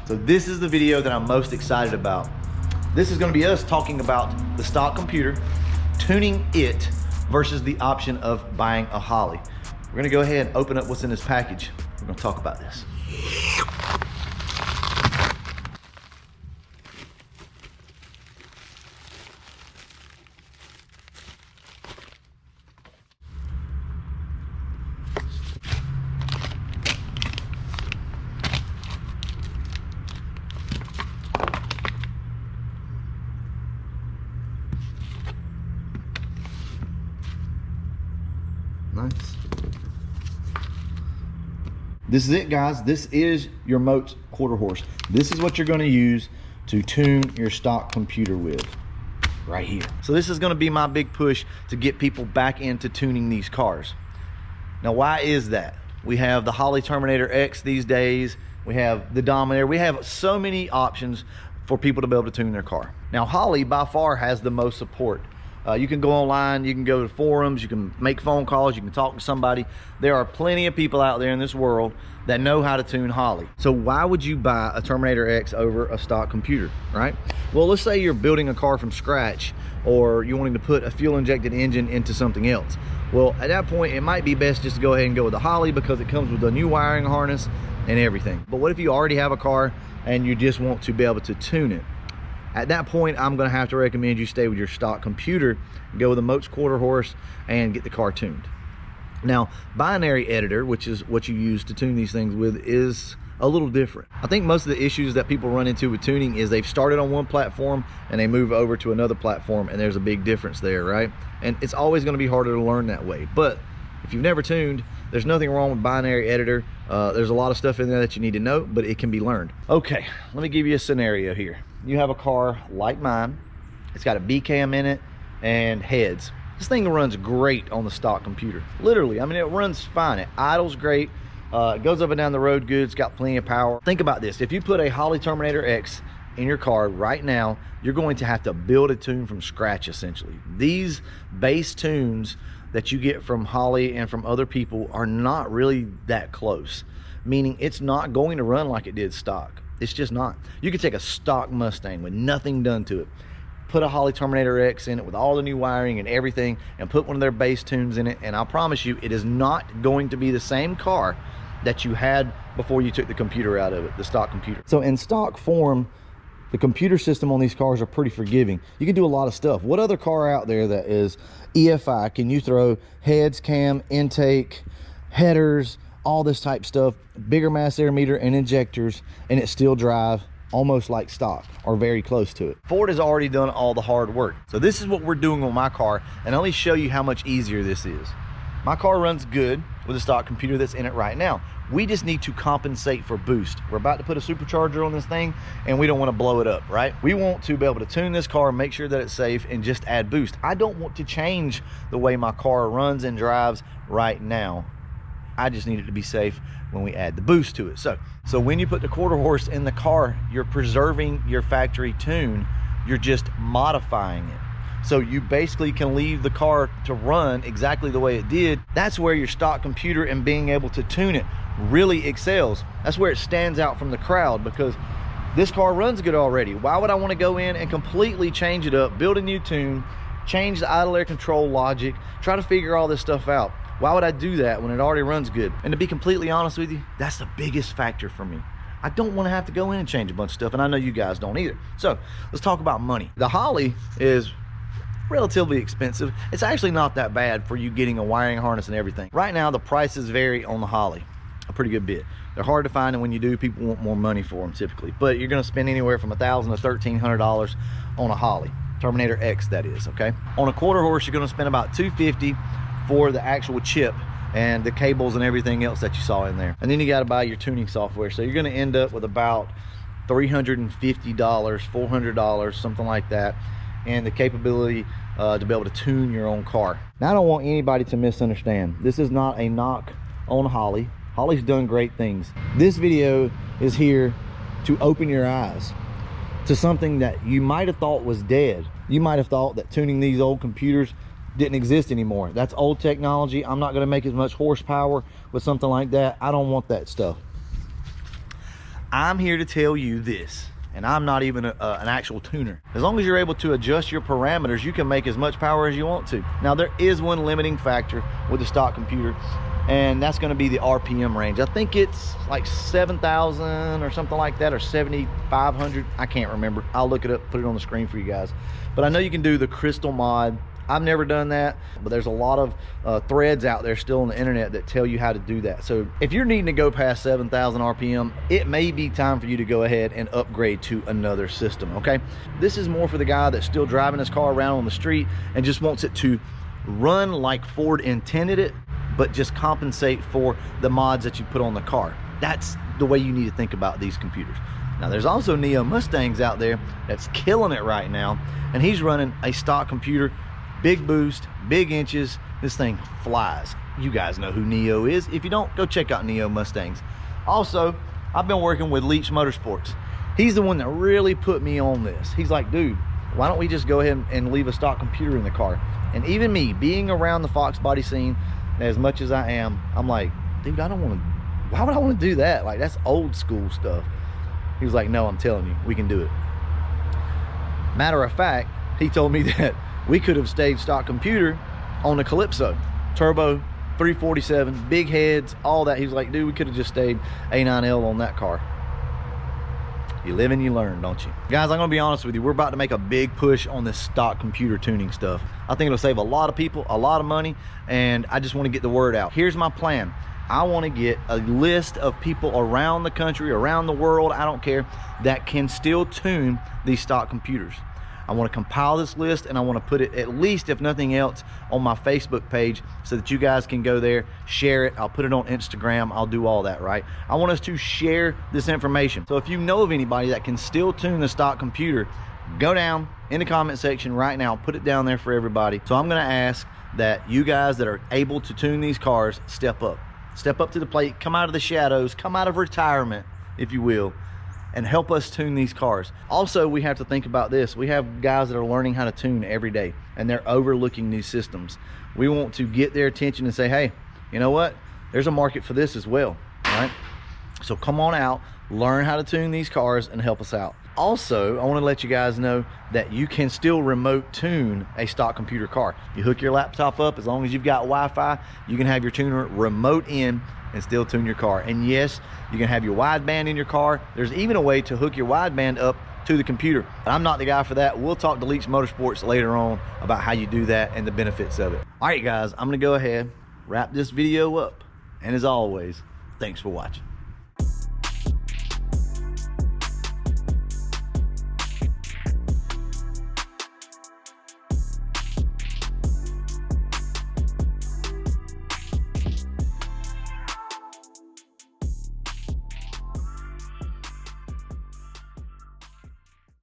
So this is the video that I'm most excited about. This is gonna be us talking about the stock computer, tuning it versus the option of buying a Holley. We're gonna go ahead and open up what's in this package. We're gonna talk about this. Nice. This is it, guys. This is your Moats QUARTERHORSE. This is what you're going to use to tune your stock computer with right here. So this is going to be my big push to get people back into tuning these cars. Now, why is that? We have the Holley Terminator X these days. We have the Dominator. We have so many options for people to be able to tune their car. Now, Holley by far has the most support. You can go online, you can go to forums, you can make phone calls, you can talk to somebody. There are plenty of people out there in this world that know how to tune Holley. So why would you buy a Terminator X over a stock computer, right? Well, let's say you're building a car from scratch, or you're wanting to put a fuel injected engine into something else. Well, at that point, it might be best just to go ahead and go with the Holley because it comes with a new wiring harness and everything. But what if you already have a car and you just want to be able to tune it? At that point, I'm gonna have to recommend you stay with your stock computer, go with a Moats QUARTERHORSE, and get the car tuned. Now, binary editor, which is what you use to tune these things with, is a little different. I think most of the issues that people run into with tuning is they've started on one platform and they move over to another platform, and there's a big difference there, right? And it's always gonna be harder to learn that way. But if you've never tuned, there's nothing wrong with binary editor. There's a lot of stuff in there that you need to know, but it can be learned. Okay, let me give you a scenario here. You have a car like mine. It's got a B cam in it and heads. This thing runs great on the stock computer. Literally, I mean, it runs fine. It idles great. It goes up and down the road good. It's got plenty of power. Think about this. If you put a Holley Terminator X in your car right now, you're going to have to build a tune from scratch, essentially. These base tunes that you get from Holley and from other people are not really that close, meaning it's not going to run like it did stock. It's just not. You could take a stock Mustang with nothing done to it, put a Holley Terminator X in it with all the new wiring and everything, and put one of their bass tunes in it, and I promise you, it is not going to be the same car that you had before you took the computer out of it, the stock computer. So in stock form, the computer system on these cars are pretty forgiving. You can do a lot of stuff. What other car out there that is EFI can you throw heads, cam, intake, headers, all this type stuff, bigger mass air meter and injectors, and it still drive almost like stock or very close to it? Ford has already done all the hard work. So this is what we're doing on my car, and I'll only show you how much easier this is. My car runs good with a stock computer that's in it right now. We just need to compensate for boost. We're about to put a supercharger on this thing, and we don't want to blow it up, right? We want to be able to tune this car, make sure that it's safe, and just add boost. I don't want to change the way my car runs and drives right now. I just need it to be safe when we add the boost to it. So when you put the QUARTERHORSE in the car, you're preserving your factory tune. You're just modifying it. So you basically can leave the car to run exactly the way it did. That's where your stock computer and being able to tune it really excels. That's where it stands out from the crowd, because this car runs good already. Why would I want to go in and completely change it up, build a new tune, change the idle air control logic, try to figure all this stuff out? Why would I do that when it already runs good? And to be completely honest with you, that's the biggest factor for me. I don't want to have to go in and change a bunch of stuff, and I know you guys don't either. So let's talk about money. The Holley is relatively expensive. It's actually not that bad for you getting a wiring harness and everything. Right now, the prices vary on the Holley a pretty good bit. They're hard to find, and when you do, people want more money for them typically. But you're going to spend anywhere from $1,000 to $1,300 on a Holley Terminator X, that is. Okay, on a QUARTERHORSE, you're going to spend about $250 for the actual chip and the cables and everything else that you saw in there. And then you got to buy your tuning software. So you're going to end up with about $350, $400, something like that, and the capability to be able to tune your own car. Now, I don't want anybody to misunderstand. This is not a knock on Holley. Holley's done great things. This video is here to open your eyes to something that you might have thought was dead. You might have thought that tuning these old computers didn't exist anymore. That's old technology. I'm not going to make as much horsepower with something like that. I don't want that stuff. I'm here to tell you this, and I'm not even an actual tuner. As long as you're able to adjust your parameters, you can make as much power as you want to. Now, there is one limiting factor with the stock computer, and that's going to be the RPM range. I think it's like 7,000 or something like that, or 7,500. I can't remember. I'll look it up, put it on the screen for you guys. But I know you can do the crystal mod. I've never done that, but there's a lot of threads out there still on the internet that tell you how to do that. So if you're needing to go past 7,000 RPM, it may be time for you to go ahead and upgrade to another system, okay? This is more for the guy that's still driving his car around on the street and just wants it to run like Ford intended it, but just compensate for the mods that you put on the car. That's the way you need to think about these computers. Now, there's also Neo Mustangs out there that's killing it right now, and he's running a stock computer, big boost, big inches. This thing flies. You guys know who Neo is. If you don't, go check out Neo Mustangs. Also, I've been working with Leach Motorsports. He's the one that really put me on this. He's like, dude, why don't we just go ahead and leave a stock computer in the car? And even me, being around the Fox body scene as much as I am, I'm like, dude, I don't want to, why would I want to do that? Like, that's old school stuff. He was like, no, I'm telling you, we can do it. Matter of fact, he told me that we could have stayed stock computer on the Calypso. Turbo, 347, big heads, all that. He was like, dude, we could have just stayed A9-L on that car. You live and you learn, don't you? Guys, I'm gonna be honest with you. We're about to make a big push on this stock computer tuning stuff. I think it'll save a lot of people a lot of money, and I just wanna get the word out. Here's my plan. I wanna get a list of people around the country, around the world, I don't care, that can still tune these stock computers. I want to compile this list, and I want to put it, at least if nothing else, on my Facebook page so that you guys can go there, share it. I'll put it on Instagram. I'll do all that, right? I want us to share this information. So if you know of anybody that can still tune the stock computer, go down in the comment section right now, put it down there for everybody. So I'm going to ask that you guys that are able to tune these cars step up to the plate, come out of the shadows, come out of retirement, if you will, and help us tune these cars. Also, we have to think about this. We have guys that are learning how to tune every day, and they're overlooking these systems. We want to get their attention and say, hey, you know what? There's a market for this as well, right? So come on out, learn how to tune these cars, and help us out. Also, I want to let you guys know that you can still remote tune a stock computer car. You hook your laptop up, as long as you've got Wi-Fi, you can have your tuner remote in and still tune your car. And yes, you can have your wideband in your car. There's even a way to hook your wideband up to the computer. But I'm not the guy for that. We'll talk to Leach Motorsports later on about how you do that and the benefits of it. All right, guys, I'm gonna go ahead, wrap this video up. And as always, thanks for watching.